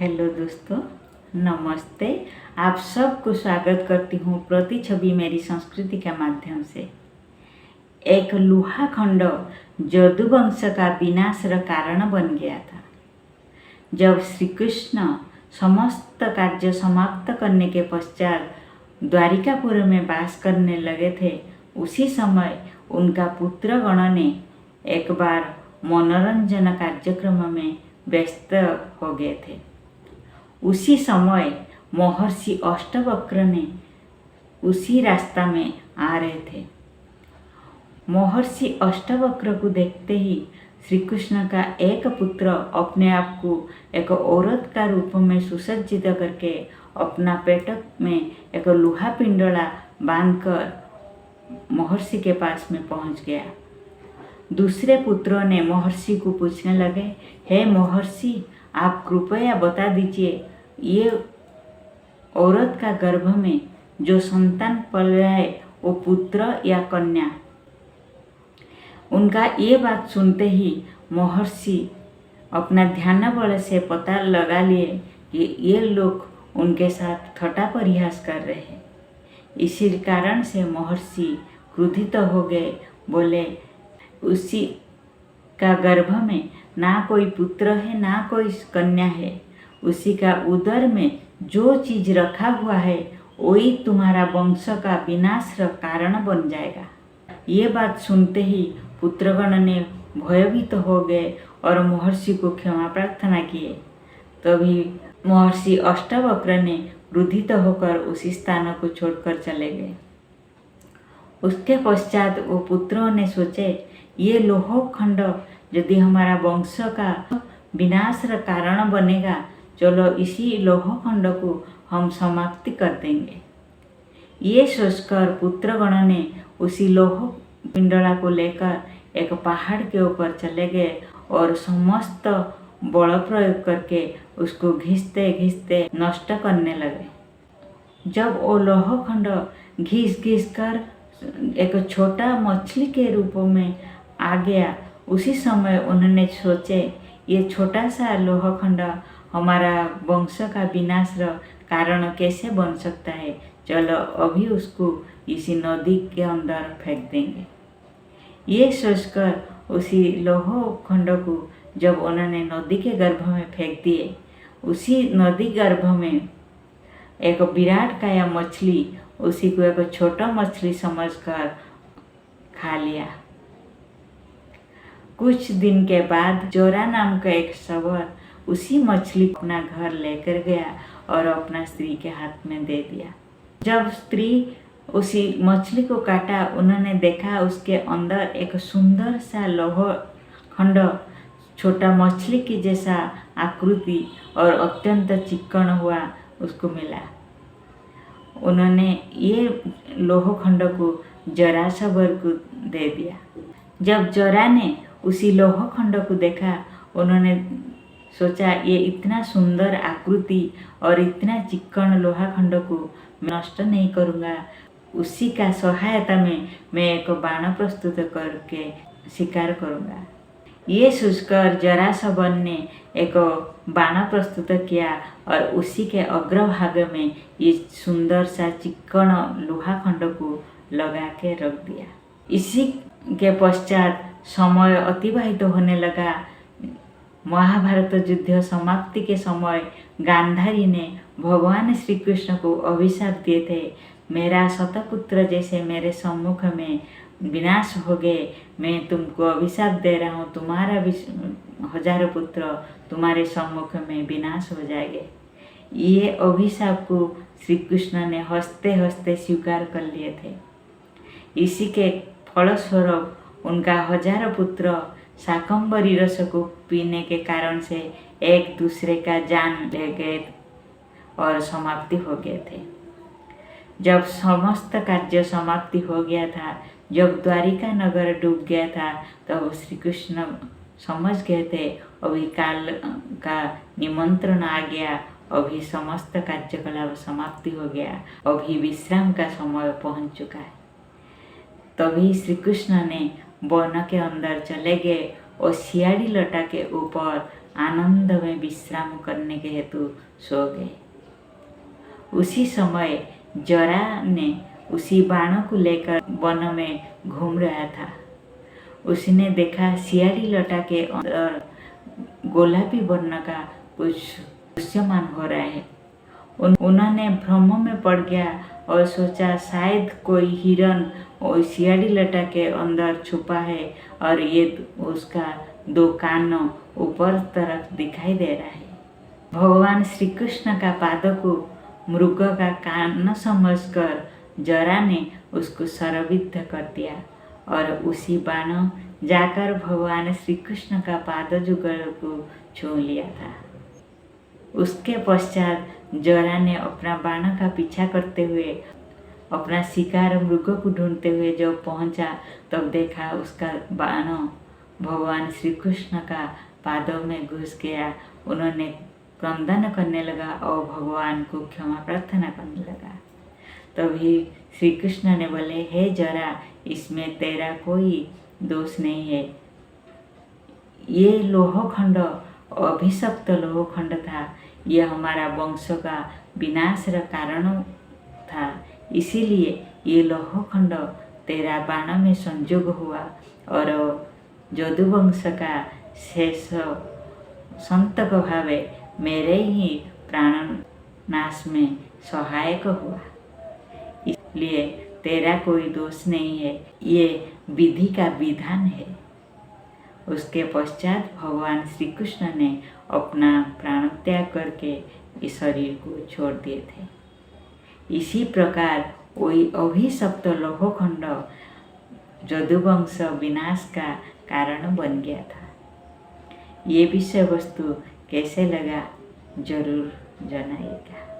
Hello दोस्तों, नमस्ते। आप सबको स्वागत करती हूँ प्रतिछवि मेरी संस्कृति के माध्यम से। एक लोहा खंड जदुवंश का विनाश का कारण बन गया था। जब श्री कृष्ण समस्त कार्य समाप्त करने के पश्चात द्वारिकापुर में वास करने लगे थे, उसी समय उनका पुत्रगण ने एक बार मनोरंजन कार्यक्रम में व्यस्त हो गए थे। उसी समय महर्षि अष्टवक्र ने उसी रास्ता में आ रहे थे। महर्षि अष्टवक्र को देखते ही श्री कृष्ण का एक पुत्र अपने आप को एक औरत का रूप में सुसज्जित करके अपना पेट में एक लोहा पिंडला बांधकर महर्षि के पास में पहुंच गया। दूसरे पुत्रों ने महर्षि को पूछने लगे, हे महर्षि, आप कृपया बता दीजिए, ये औरत का गर्भ में जो संतान पल रहा है वो पुत्र या कन्या? उनका ये बात सुनते ही महर्षि अपना ध्यान बल से पता लगा लिए कि ये लोग उनके साथ ठट्ठा परिहास कर रहे हैं। इसी कारण से महर्षि क्रोधित हो गए, बोले, उसी का गर्भ में ना कोई पुत्र है ना कोई कन्या है, उसी का उदर में जो चीज रखा हुआ है वही तुम्हारा वंश का विनाश का कारण बन जाएगा। ये बात सुनते ही पुत्रगण ने भयभीत हो गए और महर्षि को क्षमा प्रार्थना किए। तभी महर्षि अष्टवक्र ने क्रोधित होकर उसी स्थान को छोड़कर चले गए। उसके पश्चात वो पुत्रों ने सोचे, ये लोह खंड यदि हमारा वंश का विनाश का कारण बनेगा, चलो इसी लोह खंड को हम समाप्ति कर देंगे। ये सोचकर पुत्रगण ने उसी लोह पिंडला को लेकर एक पहाड़ के ऊपर चले गए और समस्त बल प्रयोग करके उसको घिसते घिसते नष्ट करने लगे। जब वो लोह खंड घिस कर एक छोटा मछली के रूप में आ गया, उसी समय उन्होंने सोचे, ये छोटा सा लोह खंड हमारा वंश का विनाश का कारण कैसे बन सकता है, चलो अभी उसको इसी नदी के अंदर फेंक देंगे। ये सोचकर उसी लोह खंड को जब उन्होंने नदी के गर्भ में फेंक दिए, उसी नदी गर्भ में एक विराट काया मछली उसी को एक छोटा मछली समझकर खा लिया। कुछ दिन के बाद जोरा नाम का एक शबर उसी मछली को अपना घर लेकर गया और अपना स्त्री के हाथ में दे दिया। जब स्त्री उसी मछली को काटा, उन्होंने देखा उसके अंदर एक सुंदर सा लोह खंड छोटा मछली की जैसा आकृति और अत्यंत चिक्कन हुआ उसको मिला। उन्होंने ये लोह खंड को जरासवर को दे दिया। जब जरा ने उसी लोह खंड को देखा, उन्होंने सोचा, ये इतना सुंदर आकृति और इतना चिक्कन लोहा खंड को मैं नष्ट नहीं करूँगा, उसी का सहायता में मैं एक बाण प्रस्तुत करके शिकार करूँगा। ये सोचकर जरासवन ने एक बाण प्रस्तुत किया और उसी के अग्रभाग में ये सुंदर सा चिक्कन लोहा खंड को लगा के रख दिया। इसी के पश्चात समय अतिबाहित होने लगा। महाभारत युद्ध समाप्ति के समय गांधारी ने भगवान श्री कृष्ण को अभिशाप दिए थे, मेरा शतपुत्र जैसे मेरे सम्मुख में विनाश हो गए, मैं तुमको अभिशाप दे रहा हूँ, तुम्हारा भी 1000 पुत्र तुम्हारे सम्मुख में विनाश हो जाएंगे। ये अभिशाप को श्री कृष्ण ने हंसते हंसते स्वीकार कर लिए थे। इसी के फलस्वरूप उनका 1000 पुत्र शाकंभरी रस को पीने के कारण से एक दूसरे का जान ले गए और समाप्ति हो गए थे। जब समस्त कार्य समाप्ति हो गया था, जब द्वारिका नगर डूब गया था, तब श्री कृष्ण समझ गए थे अभी काल का निमंत्रण आ गया, अभी समस्त कार्यकलाप समाप्ति हो गया, अभी विश्राम का समय पहुंच चुका है। तभी श्री कृष्ण ने वन के अंदर चले गए और सियाड़ी लटा के ऊपर आनंद में विश्राम करने के हेतु सो गए। उसी समय जरा ने उसी बाणों को लेकर वन में घूम रहा था। उसने देखा सियारी लटा के अंदर गुलाबी वर्ण का कुछ दृश्यमान हो रहा है। उन्होंने भ्रम में पड़ गया और सोचा शायद कोई हिरन और सियारी लटा के अंदर छुपा है और ये उसका 2 कान ऊपर तरफ दिखाई दे रहा है। भगवान श्री कृष्ण का पाद को मृग का कान समझकर जरा ने उसको शरविद्ध कर दिया और उसी बाण जाकर भगवान श्री कृष्ण का पाद जुगल को छू लिया था। उसके पश्चात जरा ने अपना बाण का पीछा करते हुए अपना शिकार मृग को ढूंढते हुए जब पहुंचा तब देखा उसका बाण भगवान श्री कृष्ण का पादों में घुस गया। उन्होंने क्रंदन करने लगा और भगवान को क्षमा प्रार्थना करने लगा। तभी श्री कृष्ण ने बोले, हे जरा, इसमें तेरा कोई दोष नहीं है। ये लोहखंड अभिशप्त लोहखंड था। यह हमारा वंश का विनाश का कारण था, इसीलिए ये लोहखंड तेरा बाण में संयोग हुआ और यदुवंश का शेष संतक भावे मेरे ही प्राण नाश में सहायक हुआ, इसलिए तेरा कोई दोष नहीं है। ये विधि का विधान है। उसके पश्चात भगवान श्री कृष्ण ने अपना प्राण त्याग करके इस शरीर को छोड़ दिए थे। इसी प्रकार वही अभिशप्त लोहखंड यदुवंश विनाश का कारण बन गया था। ये विषय वस्तु कैसे लगा जरूर जनाइएगा।